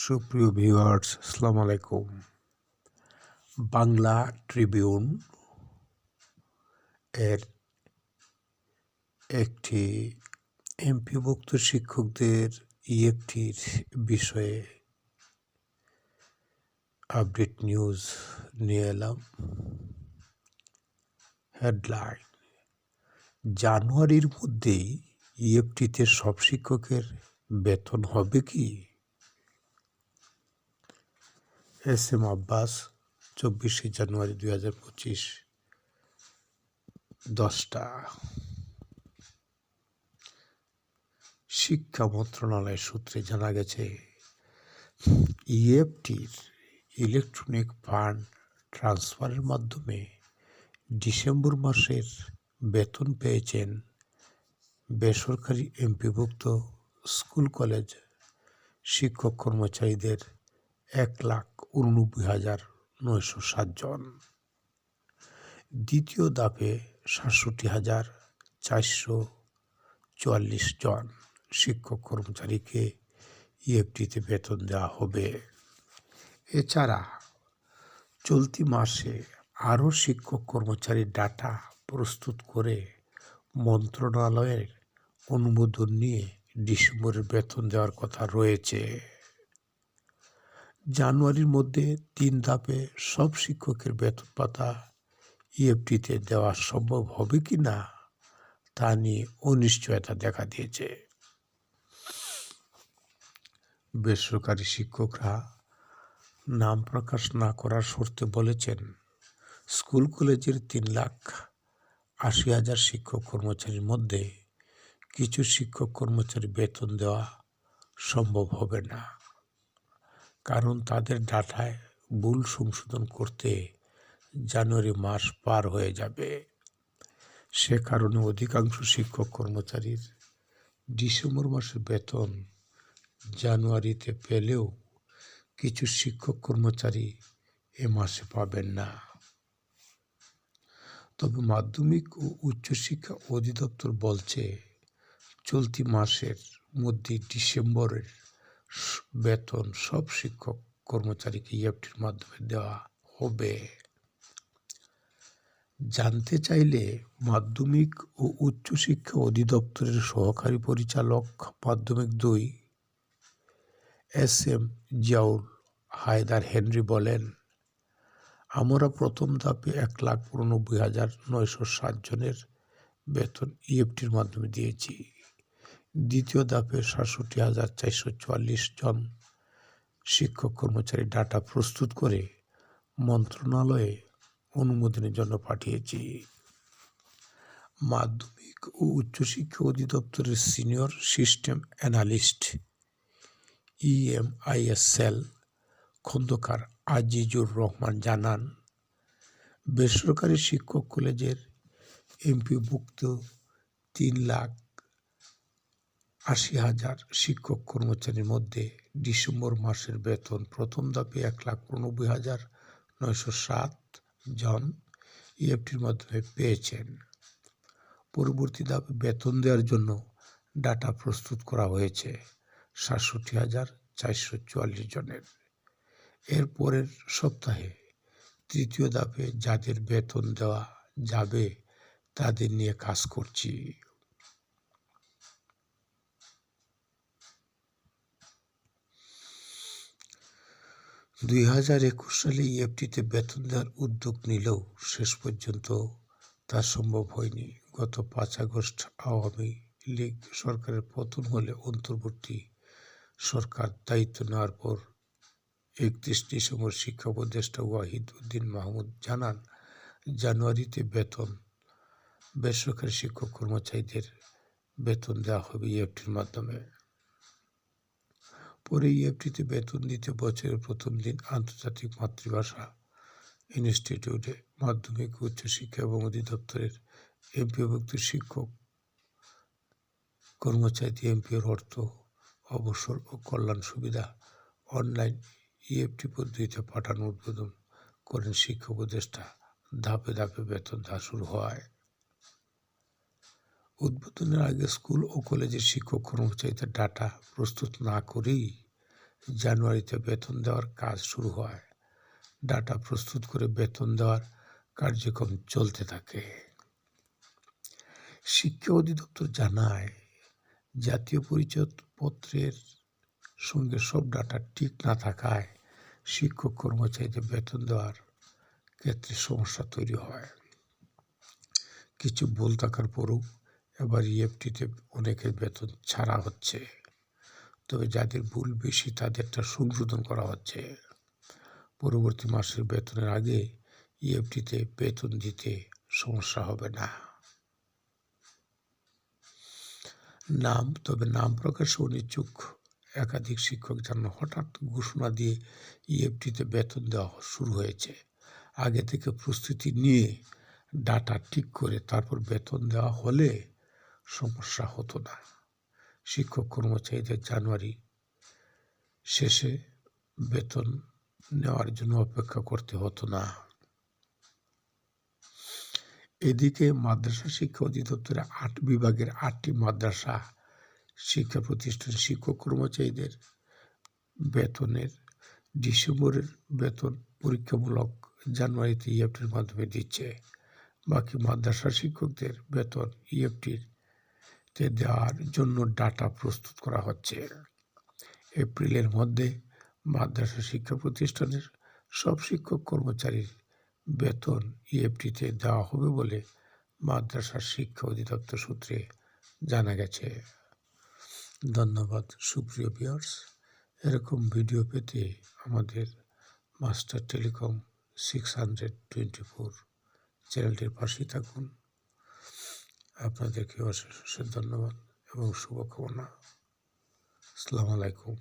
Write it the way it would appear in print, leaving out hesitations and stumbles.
সুপ্রিয় ভিউয়ার্স, আসসালামু আলাইকুম। বাংলা ট্রিবিউন এর একটি এমপিভুক্ত শিক্ষকদের ইএফটির বিষয়ে আপডেট নিউজ নিয়ে এলাম। হেডলাইন: জানুয়ারির মধ্যেই ইএফটিতে সব শিক্ষকের বেতন হবে কি? এস এম আব্বাস, 24শে জানুয়ারি 2025, 10টা। শিক্ষা মন্ত্রণালয় সূত্রে জানা গেছে, ইএফটির ইলেকট্রনিক ফান্ড ট্রান্সফারের মাধ্যমে ডিসেম্বর মাসের বেতন পেয়েছেন বেসরকারি এমপিভুক্ত স্কুল কলেজ শিক্ষক কর্মচারীদের 1,89,907 জন। দ্বিতীয় ধাপে 67,444 জন শিক্ষক কর্মচারীকে ইএফটিতে বেতন দেওয়া হবে। এছাড়া চলতি মাসে আরও শিক্ষক কর্মচারীর ডাটা প্রস্তুত করে মন্ত্রণালয়ের অনুমোদন নিয়ে ডিসেম্বরের বেতন দেওয়ার কথা রয়েছে। জানুয়ারির মধ্যে 3 ধাপে সব শিক্ষকের বেতন ভাতা ইএফটিতে দেওয়া সম্ভব হবে কি না তা নিয়ে অনিশ্চয়তা দেখা দিয়েছে। বেসরকারি শিক্ষকরা নাম প্রকাশ না করার শর্তে বলেছেন, স্কুল কলেজের 3,80,000 শিক্ষক কর্মচারীর মধ্যে কিছু শিক্ষক কর্মচারী বেতন দেওয়া সম্ভব হবে না, কারণ তাদের ডাটায় ভুল সংশোধন করতে জানুয়ারি মাস পার হয়ে যাবে। সে কারণে অধিকাংশ শিক্ষক কর্মচারীর ডিসেম্বর মাসের বেতন জানুয়ারিতে পেলেও কিছু শিক্ষক কর্মচারী এ মাসে পাবেন না। তবে মাধ্যমিক ও উচ্চশিক্ষা অধিদপ্তর বলছে, চলতি মাসের মধ্যে ডিসেম্বরের বেতন সব শিক্ষক কর্মচারীকে ইএফটির মাধ্যমে দেওয়া হবে। জানতে চাইলে মাধ্যমিক ও উচ্চশিক্ষা অধিদপ্তরের সহকারী পরিচালক মাধ্যমিক 2 এস এম জিয়াউল হায়দার হেনরি বলেন, আমরা প্রথম ধাপে 1,89,907 জনের বেতন ইএফটির মাধ্যমে দিয়েছি। দ্বিতীয় ধাপে 67,444 জন শিক্ষক কর্মচারী ডাটা প্রস্তুত করে মন্ত্রণালয়ে অনুমোদনের জন্য পাঠিয়েছি। মাধ্যমিক ও উচ্চশিক্ষা অধিদপ্তরের senior system analyst EMISL Khandaker Azizur Rahman জানান, বেসরকারি শিক্ষক কলেজের এমপিভুক্ত 3,80,000 শিক্ষক কর্মচারীর মধ্যে ডিসেম্বর মাসের বেতন প্রথম ধাপে 1,89,907 জন ইএফটির মাধ্যমে পেয়েছেন। পরবর্তী ধাপে বেতন দেওয়ার জন্য ডাটা প্রস্তুত করা হয়েছে 67,444 জনের। এর পরের সপ্তাহে তৃতীয় ধাপে যাদের বেতন দেওয়া যাবে তাদের নিয়ে কাজ করছি। (2021 সালে ইএফটিতে বেতন দেওয়ার উদ্যোগ নিলেও শেষ পর্যন্ত তা সম্ভব হয়নি। গত 5 আগস্ট আওয়ামী লীগ সরকারের পতন হলে অন্তর্বর্তী সরকার দায়িত্ব নেওয়ার পর 31 ডিসেম্বর শিক্ষা উপদেষ্টা ওয়াহিদ উদ্দিন মাহমুদ জানান, জানুয়ারিতে বেসরকারি শিক্ষক কর্মচারীদের বেতন দেওয়া হবে ইএফটির মাধ্যমে। পরে ইএফটিতে বেতন দিতে বছরের প্রথম দিন আন্তর্জাতিক মাতৃভাষা ইনস্টিটিউটে মাধ্যমিক উচ্চশিক্ষা এবং অধিদপ্তরের এমপিভুক্ত শিক্ষক কর্মচারী এমপিওর অর্থ, অবসর ও কল্যাণ সুবিধা অনলাইন ইএফটি পদ্ধতিতে পাঠানো উদ্বোধন করেন শিক্ষা উপদেষ্টা। ধাপে ধাপে বেতন দেওয়া শুরু হয়। উদ্বোধনের আগে স্কুল ও কলেজের শিক্ষক কর্মচারীদের ডাটা প্রস্তুত না করেই জানুয়ারিতে বেতন দেওয়ার কাজ শুরু হয়। ডাটা প্রস্তুত করে বেতন দেওয়ার কার্যক্রম চলতে থাকে। শিক্ষা অধিদপ্তর জানায়, জাতীয় পরিচয়পত্রের সঙ্গে সব ডাটা ঠিক না থাকায় শিক্ষক কর্মচারীদের বেতন দেওয়ার ক্ষেত্রে সমস্যা তৈরি হয়। কিছু ভুল থাকার পরও এবার ইএফটিতে অনেকের বেতন ছাড়া হচ্ছে, তবে যাদের ভুল বেশি তাদেরটা সংশোধন করা হচ্ছে। পরবর্তী মাসের বেতনের আগে ইএফটিতে বেতন দিতে সমস্যা হবে না। নাম প্রকাশে অনিচ্ছুক একাধিক শিক্ষক জানান, হঠাৎ ঘোষণা দিয়ে ইএফটিতে বেতন দেওয়া শুরু হয়েছে। আগে থেকে প্রস্তুতি নিয়ে ডাটা ঠিক করে তারপর বেতন দেওয়া হলে সমস্যা হতো না। শিক্ষক কর্মচারীদের জানুয়ারি শেষে বেতন নেওয়ার জন্য অপেক্ষা করতে হতো না। এদিকে মাদ্রাসা শিক্ষা অধিদপ্তরের ৮ বিভাগের ৮টি মাদ্রাসা শিক্ষা প্রতিষ্ঠান শিক্ষক কর্মচারীদের বেতনের ডিসেম্বরের বেতন পরীক্ষামূলক জানুয়ারিতে ইএফটির মাধ্যমে দিচ্ছে। বাকি মাদ্রাসা শিক্ষকদের বেতন ইএফটিতে দেওয়ার জন্য ডাটা প্রস্তুত করা হচ্ছে। এপ্রিলের মধ্যে মাদ্রাসা শিক্ষা প্রতিষ্ঠানের সব শিক্ষক কর্মচারীর বেতন ইএফটিতে দেওয়া হবে বলে মাদ্রাসা শিক্ষা অধিদপ্তর সূত্রে জানা গেছে। ধন্যবাদ সুপ্রিয় ভিউয়ার্স। এরকম ভিডিও পেতে আমাদের মাস্টার টেলিকম 624 চ্যানেলটির পাশেই থাকুন। আপনাদেরকে অশেষ ধন্যবাদ এবং শুভকামনা। আসসালামু আলাইকুম।